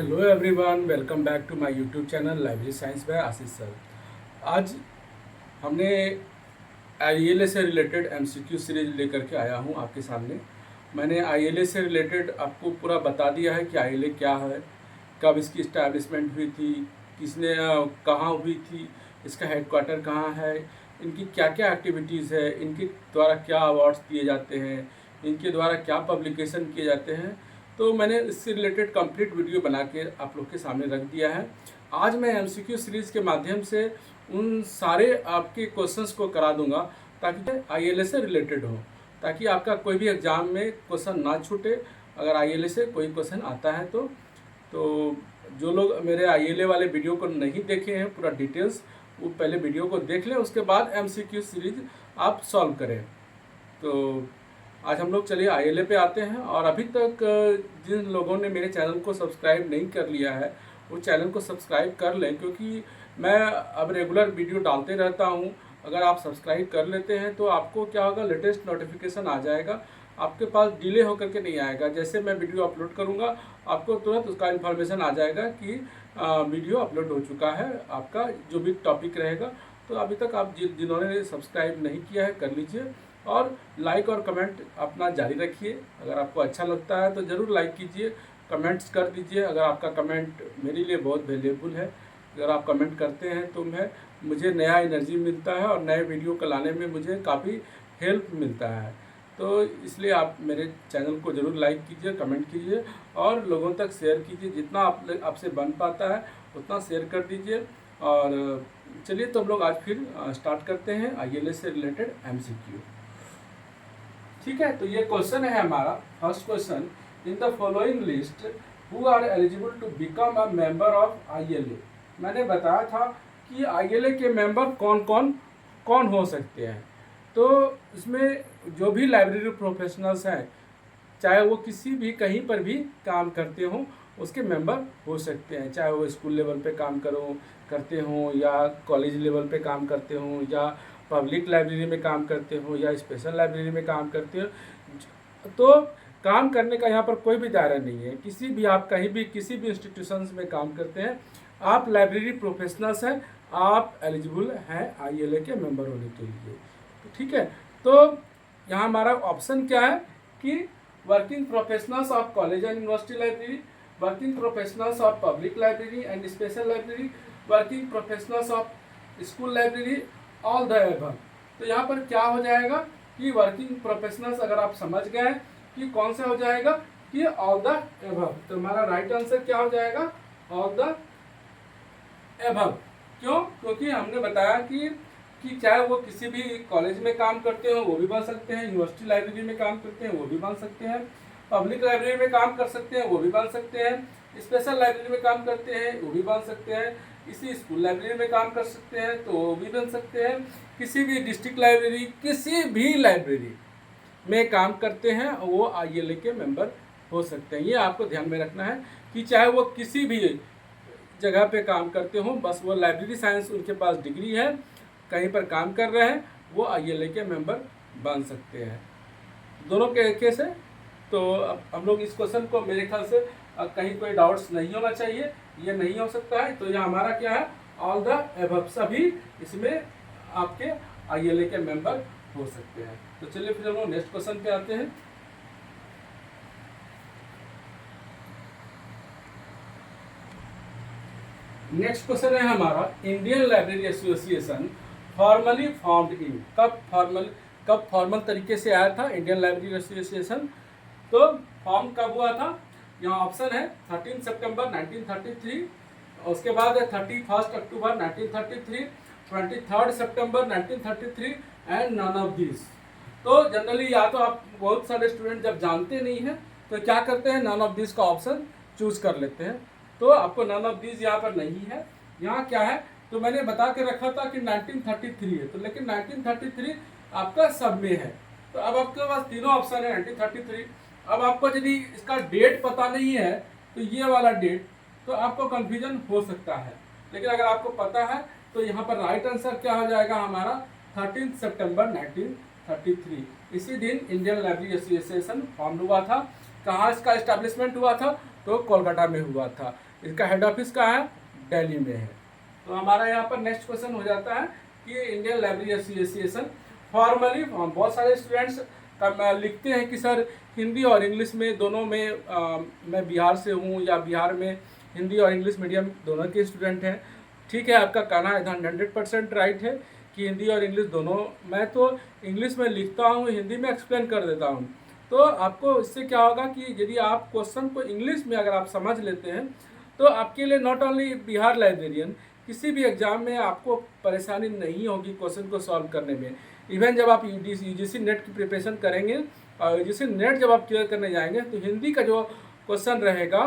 Hello everyone, welcome back to my YouTube channel library science by Ashish sir. आज हमने आईएलए से related MCQ series लेकर के आया हूं आपके सामने। मैंने आईएलए से रिलेटेड आपको पूरा बता दिया है कि आईएलए क्या है, कब इसकी इस्टेब्लिशमेंट हुई थी, किसने कहाँ हुई थी, इसका हेडक्वार्टर कहाँ है, इनकी क्या क्या एक्टिविटीज़ है, इनके द्वारा क्या अवार्ड्स दिए जाते हैं, इनके द्वारा क्या पब्लिकेशन किए जाते हैं। तो मैंने इससे रिलेटेड कंप्लीट वीडियो बना के आप लोग के सामने रख दिया है। आज मैं एमसीक्यू सीरीज़ के माध्यम से उन सारे आपके क्वेश्चंस को करा दूंगा ताकि आईएलए से रिलेटेड हो, ताकि आपका कोई भी एग्ज़ाम में क्वेश्चन ना छूटे। अगर आईएलए से कोई क्वेश्चन आता है तो जो लोग मेरे आईएलए वाले वीडियो को नहीं देखे हैं पूरा डिटेल्स, वो पहले वीडियो को देख लें, उसके बाद एमसीक्यू सीरीज आप सॉल्व करें। तो आज हम लोग चलिए आईएलए पे आते हैं। और अभी तक जिन लोगों ने मेरे चैनल को सब्सक्राइब नहीं कर लिया है वो चैनल को सब्सक्राइब कर लें, क्योंकि मैं अब रेगुलर वीडियो डालते रहता हूँ। अगर आप सब्सक्राइब कर लेते हैं तो आपको क्या होगा, लेटेस्ट नोटिफिकेशन आ जाएगा, आपके पास डिले होकर के नहीं आएगा। जैसे मैं वीडियो अपलोड करूँगा आपको तुरंत उसका इन्फॉर्मेशन आ जाएगा कि वीडियो अपलोड हो चुका है, आपका जो भी टॉपिक रहेगा। तो अभी तक आप जिन्होंने सब्सक्राइब नहीं किया है कर लीजिए, और लाइक और कमेंट अपना जारी रखिए। अगर आपको अच्छा लगता है तो ज़रूर लाइक कीजिए, कमेंट्स कर दीजिए। अगर आपका कमेंट मेरे लिए बहुत वैल्यूएबल है, अगर आप कमेंट करते हैं तो मुझे नया एनर्जी मिलता है और नए वीडियो को लाने में मुझे काफ़ी हेल्प मिलता है। तो इसलिए आप मेरे चैनल को ज़रूर लाइक कीजिए, कमेंट कीजिए और लोगों तक शेयर कीजिए। जितना आपसे बन पाता है उतना शेयर कर दीजिए। और चलिए तो हम लोग आज फिर स्टार्ट करते हैं आईएलए से रिलेटेड एमसीक्यू। ठीक है, तो ये क्वेश्चन है हमारा first question. In the following list who are eligible to become a member of ILA. मैंने बताया था कि आईएलए के मेंबर कौन हो सकते हैं। तो इसमें जो भी लाइब्रेरी प्रोफेशनल्स हैं, चाहे वो किसी भी कहीं पर भी काम करते हों, उसके मेंबर हो सकते हैं। चाहे वो स्कूल लेवल पे काम करते हों, या कॉलेज लेवल पे काम करते हों, या पब्लिक लाइब्रेरी में काम करते हो, या स्पेशल लाइब्रेरी में काम करते हो। तो काम करने का यहाँ पर कोई भी दायरा नहीं है। किसी भी आप कहीं भी किसी भी इंस्टीट्यूशंस में काम करते हैं, आप लाइब्रेरी प्रोफेशनल्स हैं, आप एलिजिबल हैं आईएलए के मेंबर होने के लिए। ठीक है, तो यहाँ हमारा ऑप्शन क्या है कि working professionals of college and university library, working professionals of public library and special library, working professionals of school library, all the above. तो यहाँ पर क्या हो जाएगा कि वर्किंग प्रोफेशनल्स, अगर आप समझ गए कि कौन सा हो जाएगा कि ऑल द एबव, तो हमारा राइट आंसर क्या हो जाएगा, ऑल द एबव। क्यों? क्योंकि हमने बताया कि चाहे वो किसी भी कॉलेज में काम करते हो वो भी बन सकते हैं, यूनिवर्सिटी लाइब्रेरी में काम करते हैं वो भी बन सकते हैं, पब्लिक लाइब्रेरी में काम कर सकते हैं वो भी बन सकते हैं, स्पेशल लाइब्रेरी में काम करते हैं वो भी बन सकते हैं, किसी स्कूल लाइब्रेरी में काम कर सकते हैं तो वो भी बन सकते हैं, किसी भी डिस्ट्रिक्ट लाइब्रेरी, किसी भी लाइब्रेरी में काम करते हैं वो आईएलए के मेंबर हो सकते हैं। ये आपको ध्यान में रखना है कि चाहे वो किसी भी जगह पे काम करते हो, बस वो लाइब्रेरी साइंस उनके पास डिग्री है, कहीं पर काम कर रहे हैं, वो आईएलए के मेंबर बन सकते हैं। दोनों के केस है। तो अब हम लोग इस क्वेश्चन को, मेरे ख्याल से कहीं कोई डाउट्स नहीं होना चाहिए, ये नहीं हो सकता है। तो यह हमारा क्या है, ऑल द एबव, सभी इसमें आपके आईएलए के मेंबर हो सकते हैं। तो चलिए फिर हम लोग नेक्स्ट क्वेश्चन पे आते हैं। नेक्स्ट क्वेश्चन है हमारा, Indian library association formally formed in, कब फॉर्मल तरीके से आया था इंडियन लाइब्रेरी एसोसिएशन। तो फॉर्म कब हुआ था, यहाँ ऑप्शन है 13 सितंबर 1933, उसके बाद है 31 अक्टूबर 1933, 23 सितंबर 1933 एंड नन ऑफ दिस। तो जनरली या तो आप, बहुत सारे स्टूडेंट जब जानते नहीं हैं तो क्या करते हैं, नन ऑफ दिस का ऑप्शन चूज कर लेते हैं। तो आपको नन ऑफ दिस यहाँ पर नहीं है। यहाँ क्या है, तो मैंने बता के रखा था कि 1933 है, तो लेकिन 1933 आपका सब में है। तो अब आपके पास तीनों ऑप्शन है 1933। अब आपको यदि इसका डेट पता नहीं है तो ये वाला डेट, तो आपको कंफ्यूजन हो सकता है। लेकिन अगर आपको पता है तो यहाँ पर राइट आंसर क्या हो जाएगा हमारा, 13 सितंबर 1933। इसी दिन इंडियन लाइब्रेरी एसोसिएशन फॉर्म हुआ था। कहाँ इसका एस्टैब्लिशमेंट हुआ था, तो कोलकाता में हुआ था। इसका हेड ऑफिस कहाँ है? दिल्ली में है। तो हमारा यहाँ पर नेक्स्ट क्वेश्चन हो जाता है कि इंडियन लाइब्रेरी एसोसिएशन फॉर्मली, बहुत सारे स्टूडेंट्स लिखते हैं कि सर हिंदी और इंग्लिश में दोनों में मैं बिहार से हूँ या बिहार में हिंदी और इंग्लिश मीडियम दोनों के स्टूडेंट हैं। ठीक है, आपका कहना 100% राइट है कि हिंदी और इंग्लिश दोनों, मैं तो इंग्लिश में लिखता हूँ, हिंदी में एक्सप्लेन कर देता हूँ। तो आपको इससे क्या होगा कि यदि आप क्वेश्चन को इंग्लिश में अगर आप समझ लेते हैं तो आपके लिए नॉट ओनली बिहार लाइब्रेरियन, किसी भी एग्जाम में आपको परेशानी नहीं होगी क्वेश्चन को सॉल्व करने में। इवन जब आप यूजीसी नेट की प्रिपरेशन करेंगे और यूजीसी नेट जब आप क्लियर करने जाएंगे तो हिंदी का जो क्वेश्चन रहेगा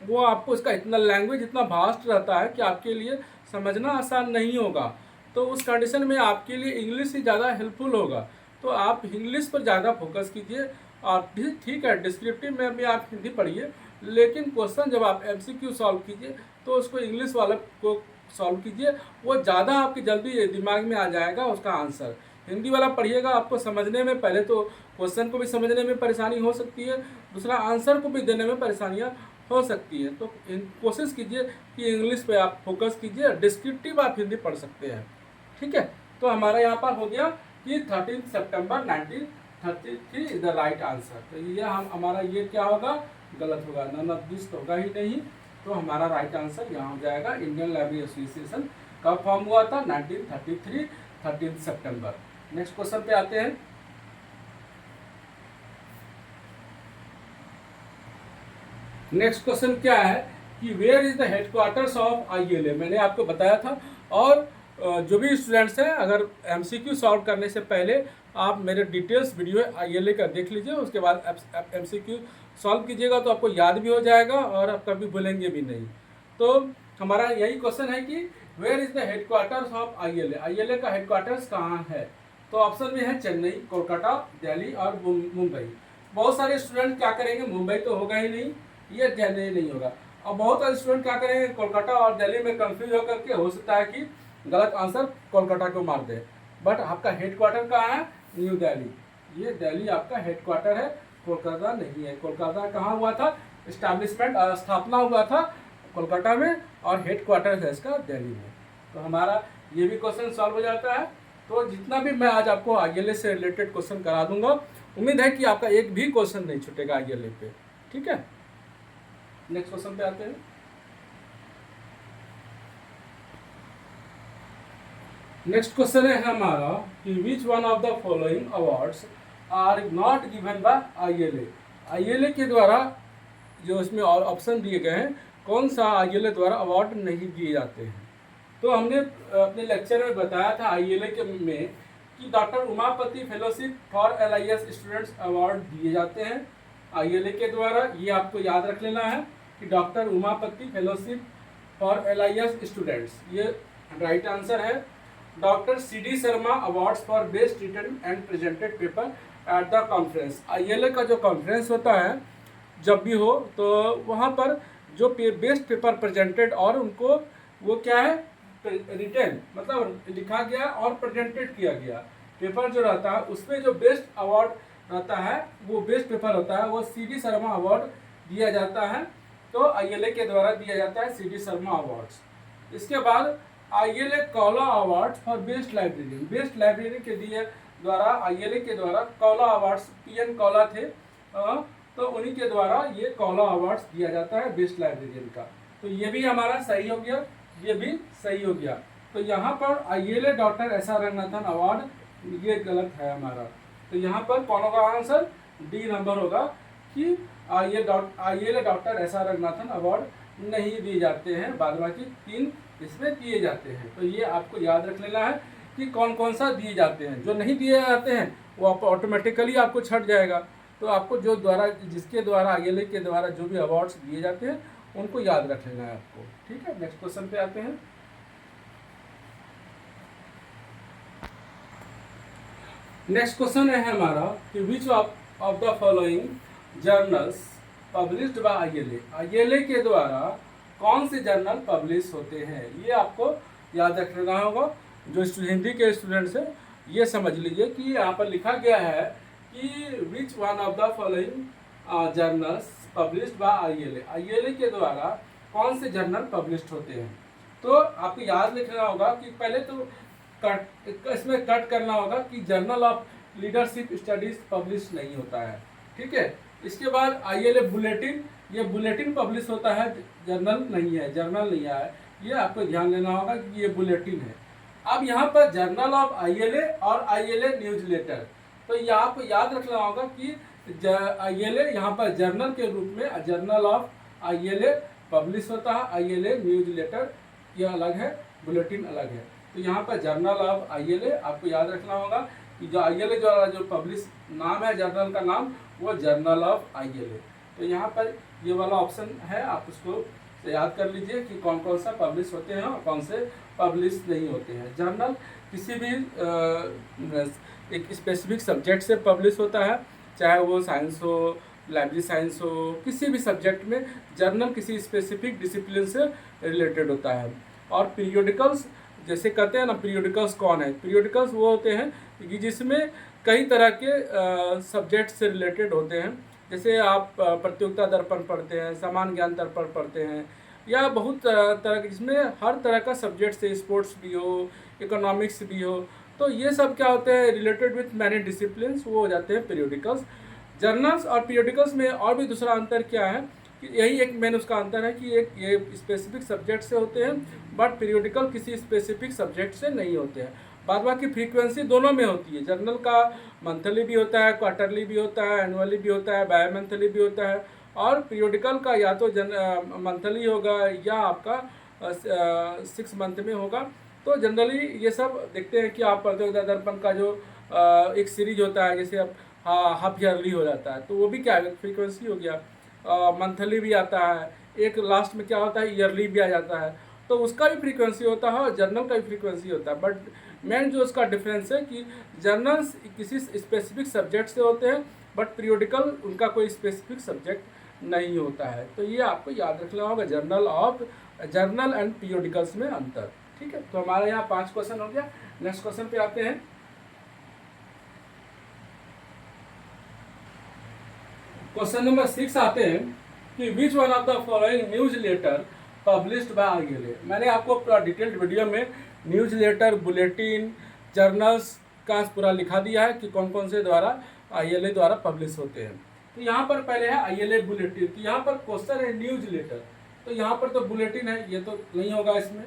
वो आपको, इसका इतना लैंग्वेज इतना वास्ट रहता है कि आपके लिए समझना आसान नहीं होगा। तो उस कंडीशन में आपके लिए इंग्लिश ही ज़्यादा हेल्पफुल होगा। तो आप इंग्लिश पर ज़्यादा फोकस कीजिए। और ठीक है, डिस्क्रिप्टिव में भी आप हिंदी पढ़िए, लेकिन क्वेश्चन जब आप एमसीक्यू सॉल्व कीजिए तो उसको इंग्लिश वाला को सॉल्व कीजिए, वो ज़्यादा आपके जल्दी दिमाग में आ जाएगा उसका आंसर। हिंदी वाला पढ़िएगा, आपको समझने में पहले तो क्वेश्चन को भी समझने में परेशानी हो सकती है, दूसरा आंसर को भी देने में परेशानियाँ हो सकती है। तो कोशिश कीजिए कि इंग्लिश पे आप फोकस कीजिए, डिस्क्रिप्टिव आप हिंदी पढ़ सकते हैं। ठीक है, तो हमारा यहाँ पर हो गया कि 13 सितंबर 1933 इज द राइट आंसर। तो ये हमारा ये क्या होगा? गलत होगा, नन ऑफ दिस होगा ही नहीं। तो हमारा राइट आंसर यहाँ हो जाएगा इंडियन लाइब्रेरी एसोसिएशन कब फॉर्म हुआ था? 1933, 13 सितंबर। नेक्स्ट क्वेश्चन पे आते हैं। नेक्स्ट क्वेश्चन क्या है कि where is the headquarters of ILA. मैंने आपको बताया था। और जो भी स्टूडेंट्स हैं, अगर एमसीक्यू सॉल्व करने से पहले आप मेरे डिटेल्स वीडियो आईएलए का देख लीजिए, उसके बाद एमसीक्यू सॉल्व कीजिएगा तो आपको याद भी हो जाएगा और आप कभी भूलेंगे भी नहीं। तो हमारा यही क्वेश्चन है कि where is the headquarters of ILA. ILA का हेडक्वार्टर्स कहाँ है? तो ऑप्शन में है चेन्नई, कोलकाता, दिल्ली और मुंबई। बहुत सारे स्टूडेंट क्या करेंगे, मुंबई तो होगा ही नहीं, ये दिल्ली नहीं होगा। और बहुत सारे स्टूडेंट क्या करेंगे, कोलकाता और दिल्ली में कंफ्यूज होकर के हो सकता है कि गलत आंसर कोलकाता को मार दे। बट आपका हेडक्वार्टर कहाँ है? न्यू दिल्ली। ये दिल्ली आपका हेडक्वार्टर है, कोलकाता नहीं है। कोलकाता कहाँ हुआ था? इस्टेब्लिशमेंट, स्थापना हुआ था कोलकाता में, और हेडक्वार्टर है इसका दिल्ली में। तो हमारा ये भी क्वेश्चन सॉल्व हो जाता है। तो जितना भी मैं आज आपको आईएलए से रिलेटेड क्वेश्चन करा दूंगा, उम्मीद है कि आपका एक भी क्वेश्चन नहीं छूटेगा आईएलए पे। ठीक है, नेक्स्ट क्वेश्चन पे आते हैं। नेक्स्ट क्वेश्चन है हमारा कि which one of the following awards are not given by ILA. ILA के द्वारा जो इसमें और ऑप्शन दिए गए हैं, कौन सा आईएलए द्वारा अवार्ड नहीं दिए जाते हैं। तो हमने अपने लेक्चर में बताया था आईएलए के में कि doctor Umapati fellowship for LIS students award दिए जाते हैं आईएलए के द्वारा। ये आपको याद रख लेना है कि doctor Umapati fellowship for LIS students, ये राइट आंसर है। Doctor CD Sharma awards for best written and presented paper at the conference. ILA का जो कॉन्फ्रेंस होता है जब भी हो, तो वहाँ पर जो बेस्ट पेपर प्रेजेंटेड और उनको वो क्या है, रिटन मतलब लिखा गया और प्रेजेंटेड किया गया पेपर जो रहता है, उसमें जो बेस्ट अवार्ड रहता है, वो बेस्ट पेपर होता है, वो सीडी शर्मा अवार्ड दिया जाता है। तो आईएलए के द्वारा दिया जाता है सीडी शर्मा अवार्ड्स। इसके बाद ILA Kaula award for best librarian, best librarian के दिए द्वारा आईएलए के द्वारा कौला अवार्ड्स, पीएन कौला थे, तो उन्हीं के द्वारा ये कौला अवार्ड्स दिया जाता है बेस्ट लाइब्रेरियन का। तो ये भी हमारा सही हो गया, ये भी सही हो गया। तो यहाँ पर आईएलए डॉक्टर एसआर रंगनाथन अवार्ड ये गलत है हमारा। तो यहाँ पर कौन होगा आंसर? डी नंबर होगा कि आईएलए डॉक्टर एसआर रंगनाथन अवार्ड नहीं दिए जाते हैं, बाद बाकी 3 इसमें दिए जाते हैं। तो ये आपको याद रख लेना है कि कौन कौन सा दिए जाते हैं। जो नहीं दिए जाते हैं वो आप ऑटोमेटिकली आपको छट जाएगा। तो आपको जो द्वारा जिसके द्वारा आईएलए के द्वारा जो भी अवार्ड्स दिए जाते हैं उनको याद रख लेना है आपको। ठीक है, नेक्स्ट क्वेश्चन पे आते हैं। नेक्स्ट क्वेश्चन है हमारा कि which of the following journals published by ILA. ILA के द्वारा कौन से जर्नल पब्लिश होते हैं, ये आपको याद रख लेना होगा। जो हिंदी के स्टूडेंट्स हैं ये समझ लीजिए कि यहाँ पर लिखा गया है कि which one of the following journals published by ILA. ILA के द्वारा कौन से जर्नल पब्लिश्ड होते हैं। तो आपको याद रखना होगा कि पहले तो इसमें कट करना होगा कि journal of leadership studies publish नहीं होता है, ठीक है। इसके बाद ILA बुलेटिन, ये बुलेटिन पब्लिश होता है, जर्नल नहीं है, जर्नल नहीं है, ये आपको ध्यान देना होगा कि ये बुलेटिन है। अब यहाँ पर जर्नल ऑफ ILA और ILA न्यूज लेटर, तो ये आपको याद रखना होगा कि ILA यहाँ पर जर्नल के रूप में जर्नल ऑफ ILA पब्लिश होता है, ILA न्यूज लेटर ये अलग है, बुलेटिन अलग है। तो यहाँ पर जर्नल ऑफ ILA आपको याद रखना होगा कि जो ILA जो पब्लिश नाम है जर्नल का नाम, वो जर्नल ऑफ ILA। तो यहाँ पर ये वाला ऑप्शन है, आप उसको याद कर लीजिए कि कौन कौन सा पब्लिश होते हैं और कौन से पब्लिश नहीं होते हैं। जर्नल किसी भी एक स्पेसिफिक सब्जेक्ट से पब्लिश होता है, चाहे वो साइंस हो, लाइब्रेरी साइंस हो, किसी भी सब्जेक्ट में जर्नल किसी स्पेसिफिक डिसिप्लिन से रिलेटेड होता है। और पीरियोडिकल्स जैसे कहते हैं ना, पीरियोडिकल्स कौन है, पीरियोडिकल्स वो होते हैं कि जिसमें कई तरह के सब्जेक्ट से रिलेटेड होते हैं। जैसे आप प्रतियोगिता दर्पण पढ़ते हैं, सामान्य ज्ञान दर्पण पढ़ते हैं, या बहुत तरह के जिसमें हर तरह का सब्जेक्ट से, स्पोर्ट्स भी हो, इकोनॉमिक्स भी हो, तो ये सब क्या होते हैं रिलेटेड विथ मैनी डिसिप्लिन्स, वो हो जाते हैं पीरियोडिकल्स। जर्नल्स और पीरियोडिकल्स में और भी दूसरा अंतर क्या है कि यही एक मेन उसका अंतर है कि एक ये स्पेसिफिक सब्जेक्ट से होते हैं, बट पीरियोडिकल किसी स्पेसिफिक सब्जेक्ट से नहीं होते हैं। बाद बाकी फ्रीक्वेंसी दोनों में होती है, जर्नल का मंथली भी होता है, क्वार्टरली भी होता है, एनुअली भी होता है, बाय मंथली भी होता है, और पीरियोडिकल का या तो मंथली होगा या आपका 6 मंथ में होगा। तो जनरली ये सब देखते हैं कि आप प्रतियोगिता दर्पण का जो एक सीरीज होता है, जैसे अब हाफ ईयरली हो जाता है, तो वो भी क्या है, फ्रीक्वेंसी हो गया, मंथली भी आता है, एक लास्ट में क्या होता है ईयरली भी आ जाता है, तो उसका भी फ्रीक्वेंसी होता है और जर्नल का भी फ्रीक्वेंसी होता है। बट मेन जो उसका डिफरेंस है कि जर्नल्स किसी स्पेसिफिक सब्जेक्ट से होते हैं, बट पीरियोडिकल उनका कोई स्पेसिफिक सब्जेक्ट नहीं होता है। तो ये आपको याद रखना होगा, जर्नल एंड पीरियोडिकल्स में अंतर, ठीक है। तो हमारे यहाँ 5 क्वेश्चन हो गया। नेक्स्ट क्वेश्चन पे आते हैं। क्वेश्चन नंबर 6 आते हैं कि which one of the following newsletter published by ILA। मैंने आपको पूरा डिटेल्ड वीडियो में न्यूज लेटर, बुलेटिन, जर्नल्स का पूरा लिखा दिया है कि कौन कौन से द्वारा ILA द्वारा पब्लिश होते हैं। तो यहाँ पर पहले है ILA बुलेटिन, तो यहाँ पर क्वेश्चन है न्यूज लेटर, तो यहाँ पर तो बुलेटिन है, ये तो नहीं होगा इसमें।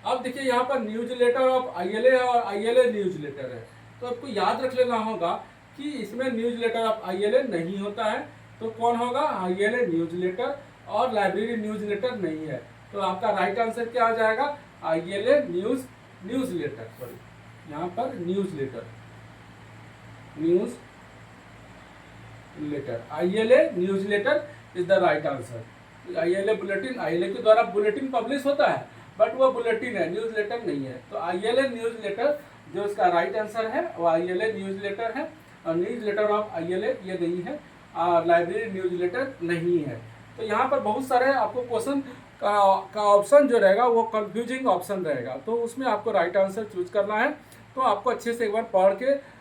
अब देखिए यहाँ पर न्यूज लेटर ऑफ ILA और ILA न्यूज लेटर है, तो आपको याद रख लेना होगा कि इसमें न्यूज लेटर ऑफ ILA नहीं होता है, तो कौन होगा, ILA न्यूज लेटर, और लाइब्रेरी न्यूज लेटर नहीं है। तो आपका राइट आंसर क्या आ जाएगा, ILA न्यूज लेटर, सॉरी यहाँ पर newsletter, ILA newsletter is the right answer. ILA bulletin, ILA के द्वारा बुलेटिन पब्लिश होता है, बट वो बुलेटिन है, न्यूज लेटर नहीं है। तो ILA न्यूज लेटर जो इसका राइट आंसर है वो ILA न्यूज लेटर है, और न्यूज लेटर ऑफ ILA ये नहीं है, लाइब्रेरी न्यूज लेटर नहीं है। तो यहाँ पर बहुत सारे आपको क्वेश्चन का ऑप्शन जो रहेगा वो कंफ्यूजिंग ऑप्शन रहेगा, तो उसमें आपको राइट आंसर चूज करना है। तो आपको अच्छे से एक बार पढ़ के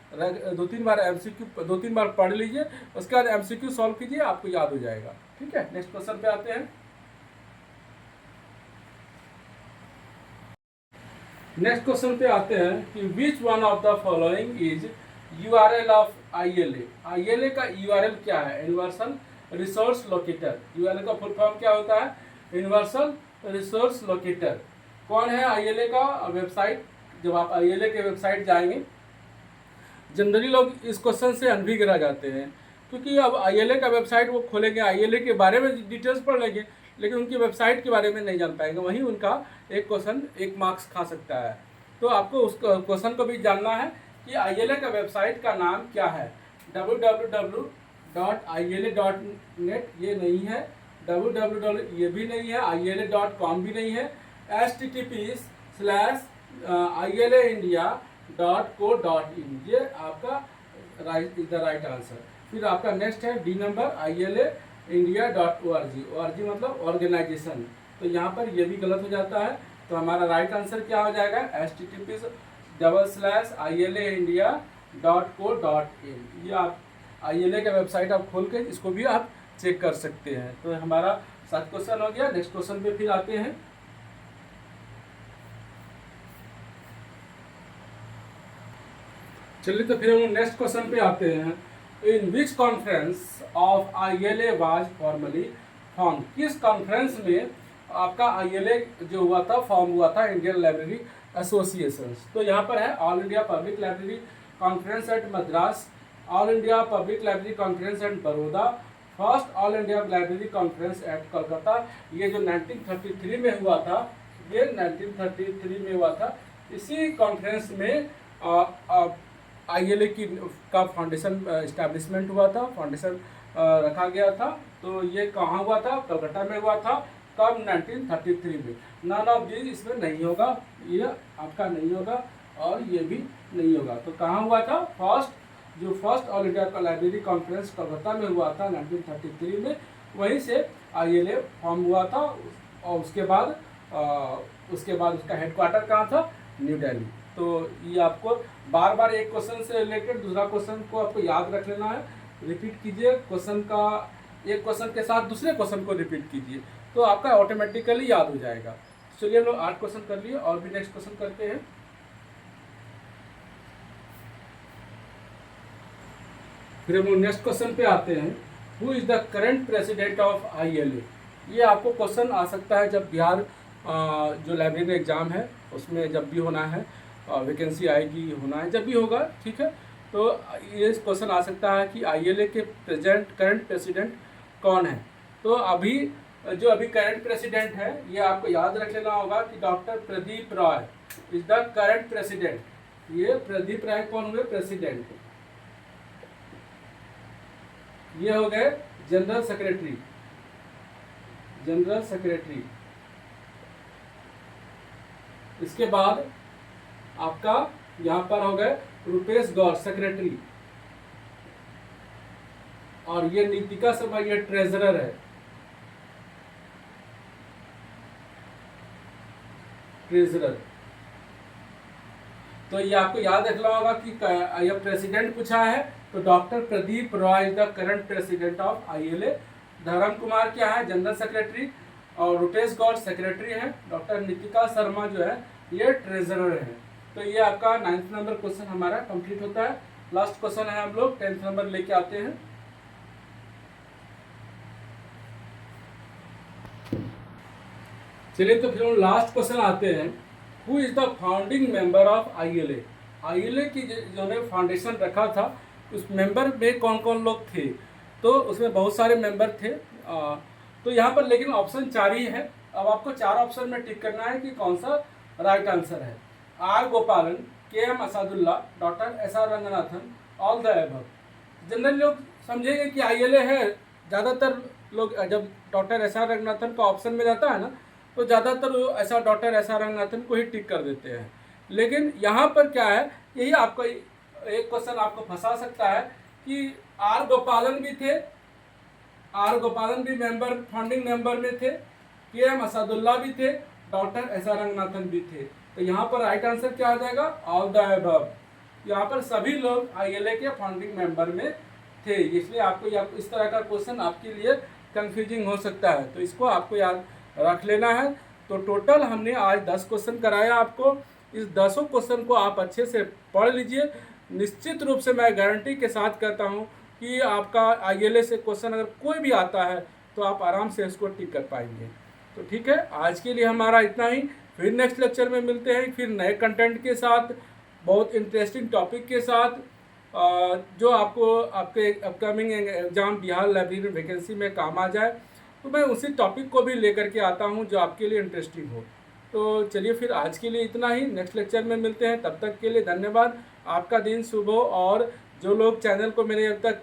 2-3 बार MCQ 2-3 बार पढ़ लीजिए, उसके बाद MCQ सॉल्व कीजिए, आपको याद हो जाएगा, ठीक है। नेक्स्ट क्वेश्चन पे आते हैं। नेक्स्ट क्वेश्चन पे आते हैं कि which one of the following is URL of ILA। ILA का URL क्या है, यूनिवर्सल रिसोर्स लोकेटर। URL का फुल फॉर्म क्या होता है, यूनिवर्सल रिसोर्स लोकेटर। कौन है ILA का वेबसाइट, जब आप ILA के वेबसाइट जाएंगे, जनरली लोग इस क्वेश्चन से अनभिज्ञ रह जाते हैं, क्योंकि अब ILA का वेबसाइट वो खोलेंगे, ILA के बारे में डिटेल्स पढ़ लेंगे, लेकिन उनकी वेबसाइट के बारे में नहीं जान पाएंगे, वहीं उनका एक क्वेश्चन 1 मार्क्स खा सकता है। तो आपको उस क्वेश्चन को भी जानना है कि ILA का वेबसाइट का नाम क्या है। www.ila.net ये नहीं है, www ये भी नहीं है, ILA.com भी नहीं है, https://ilaindia.co.in ये आपका राइट आंसर। फिर आपका नेक्स्ट है D नंबर, ilaindia.org, org मतलब ऑर्गेनाइजेशन, तो यहाँ पर ये भी गलत हो जाता है। तो हमारा राइट आंसर क्या हो जाएगा, https://ilaindia.co.in। ये आप ILA का वेबसाइट आप खोल के इसको भी आप चेक कर सकते हैं। तो हमारा 7 क्वेश्चन हो गया। नेक्स्ट क्वेश्चन पे फिर आते हैं। चलिए तो फिर हम नेक्स्ट क्वेश्चन पे आते हैं। In which conference of ILA was formally form, किस कॉन्फ्रेंस में आपका ILA जो हुआ था फॉर्म हुआ था, इंडियन लाइब्रेरी एसोसिएशन। तो यहाँ पर है all India public library conference at Madras, all India public library conference at Baroda, first all India library conference at Kolkata. ये जो 1933 में हुआ था, ये 1933 में हुआ था। इसी कॉन्फ्रेंस में ILA की का फाउंडेशन इस्टेब्लिशमेंट हुआ था, फाउंडेशन रखा गया था। तो ये कहाँ हुआ था? कलकत्ता में हुआ था। कब? 1933 में। नन ऑफ दिस इसमें नहीं होगा, ये आपका नहीं होगा और ये भी नहीं होगा। तो कहाँ हुआ था? फर्स्ट ऑल इंडिया का लाइब्रेरी कॉन्फ्रेंस कलकत्ता में हुआ था 1933 में, वहीं से ILA फॉर्म हुआ था। और उसके बाद उसका हेडक्वार्टर कहाँ था? न्यू दिल्ली। तो ये आपको बार बार एक क्वेश्चन से रिलेटेड दूसरा क्वेश्चन को आपको याद रख लेना है। रिपीट कीजिए क्वेश्चन का, एक क्वेश्चन के साथ दूसरे क्वेश्चन को रिपीट कीजिए, तो आपका ऑटोमेटिकली याद हो जाएगा। चलिए हम लोग 8 क्वेश्चन कर लिए और भी नेक्स्ट क्वेश्चन करते हैं। फिर हम नेक्स्ट क्वेश्चन पे आते हैं। Who is the current president of ILA। ये आपको क्वेश्चन आ सकता है जब बिहार जो लाइब्रेरी एग्जाम है उसमें जब भी होना है, वैकेंसी आएगी, होना है, जब भी होगा, ठीक है। तो ये क्वेश्चन आ सकता है कि ILA के करंट प्रेसिडेंट कौन है। तो अभी करंट प्रेसिडेंट है, ये आपको याद रख लेना होगा कि doctor Pradeep Roy is the current president. ये प्रदीप राय कौन हुए? प्रेसिडेंट। ये हो गए जनरल सेक्रेटरी। इसके बाद आपका यहाँ पर हो गए रुपेश गौर सेक्रेटरी, और ये नीतिका शर्मा ये ट्रेजरर है। तो ये आपको याद रखना होगा कि यह प्रेसिडेंट पूछा है तो doctor Pradeep Roy is the current president of ILA। धर्म कुमार क्या है? जनरल सेक्रेटरी, और रुपेश गौर सेक्रेटरी है। डॉक्टर नीतिका शर्मा जो है ये ट्रेजरर है। तो ये आपका 9th नंबर क्वेश्चन हमारा कंप्लीट होता है। लास्ट क्वेश्चन है, हम लोग 10th नंबर लेके आते हैं। चलिए तो फिर हम लास्ट क्वेश्चन आते हैं। Who is the founding member of ILA की जो ने फाउंडेशन रखा था, उस मेंबर में कौन कौन लोग थे? तो उसमें बहुत सारे मेंबर थे। तो यहाँ पर लेकिन ऑप्शन 4 ही है। अब आपको 4 ऑप्शन में टिक करना है कि कौन सा राइट आंसर है। R Gopalan, KM Asadullah, doctor SR Ranganathan, all the above. General लोग समझेंगे कि ILA है, ज़्यादातर लोग जब डॉक्टर SR रंगनाथन का ऑप्शन में रहता है ना, तो ज़्यादातर वो ऐसा डॉक्टर SR रंगनाथन को ही टिक कर देते हैं। लेकिन यहाँ पर क्या है, यही आपको एक क्वेश्चन आपको फंसा सकता है कि R गोपालन भी थे, R गोपालन भी मेंबर, फाउंडिंग मेंबर में थे, KM असादुल्ला भी थे, डॉक्टर SR रंगनाथन भी थे। तो यहाँ पर राइट आंसर क्या आ जाएगा? All the above. यहाँ पर सभी लोग ILA के फाउंडिंग मेंबर में थे, इसलिए आपको इस तरह का क्वेश्चन आपके लिए कंफ्यूजिंग हो सकता है, तो इसको आपको याद रख लेना है। तो टोटल हमने आज 10 क्वेश्चन कराया आपको। इस 10 क्वेश्चन को आप अच्छे से पढ़ लीजिए। निश्चित रूप से मैं गारंटी के साथ कहता हूँ कि आपका ILA से क्वेश्चन अगर कोई भी आता है तो आप आराम से इसको टिक कर पाएंगे। तो ठीक है, आज के लिए हमारा इतना ही। फिर नेक्स्ट लेक्चर में मिलते हैं, फिर नए कंटेंट के साथ, बहुत इंटरेस्टिंग टॉपिक के साथ, जो आपको आपके upcoming exam Bihar library vacancy में काम आ जाए। तो मैं उसी टॉपिक को भी लेकर के आता हूं जो आपके लिए इंटरेस्टिंग हो। तो चलिए फिर आज के लिए इतना ही, नेक्स्ट लेक्चर में मिलते हैं। तब तक के लिए धन्यवाद। आपका दिन शुभ हो। और जो लोग चैनल को मेरे अब तक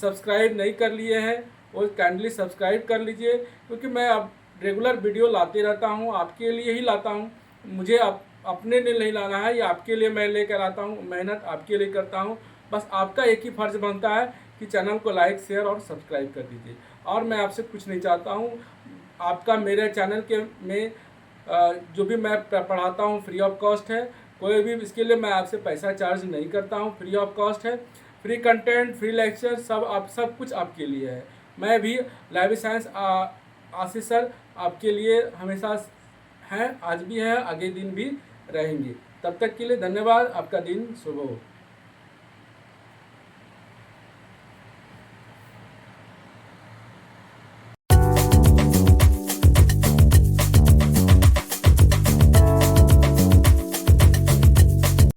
सब्सक्राइब नहीं कर लिए हैं वो काइंडली सब्सक्राइब कर लीजिए, क्योंकि मैं अब रेगुलर वीडियो लाते रहता हूँ, आपके लिए ही लाता हूँ। मुझे अपने लिए नहीं लाना है, या आपके लिए मैं लेकर आता हूँ, मेहनत आपके लिए करता हूँ। बस आपका एक ही फ़र्ज़ बनता है कि चैनल को लाइक, शेयर और सब्सक्राइब कर दीजिए। और मैं आपसे कुछ नहीं चाहता हूँ। आपका मेरे चैनल के में जो भी मैं पढ़ाता हूँ फ्री ऑफ कॉस्ट है। कोई भी इसके लिए मैं आपसे पैसा चार्ज नहीं करता हूँ, फ्री ऑफ कॉस्ट है। फ्री कंटेंट, फ्री लेक्चर, सब कुछ आपके लिए है। मैं भी लाइब्रेरी साइंस आशीष सर आपके लिए हमेशा हैं, आज भी हैं, आगे दिन भी रहेंगे। तब तक के लिए धन्यवाद। आपका दिन शुभ हो।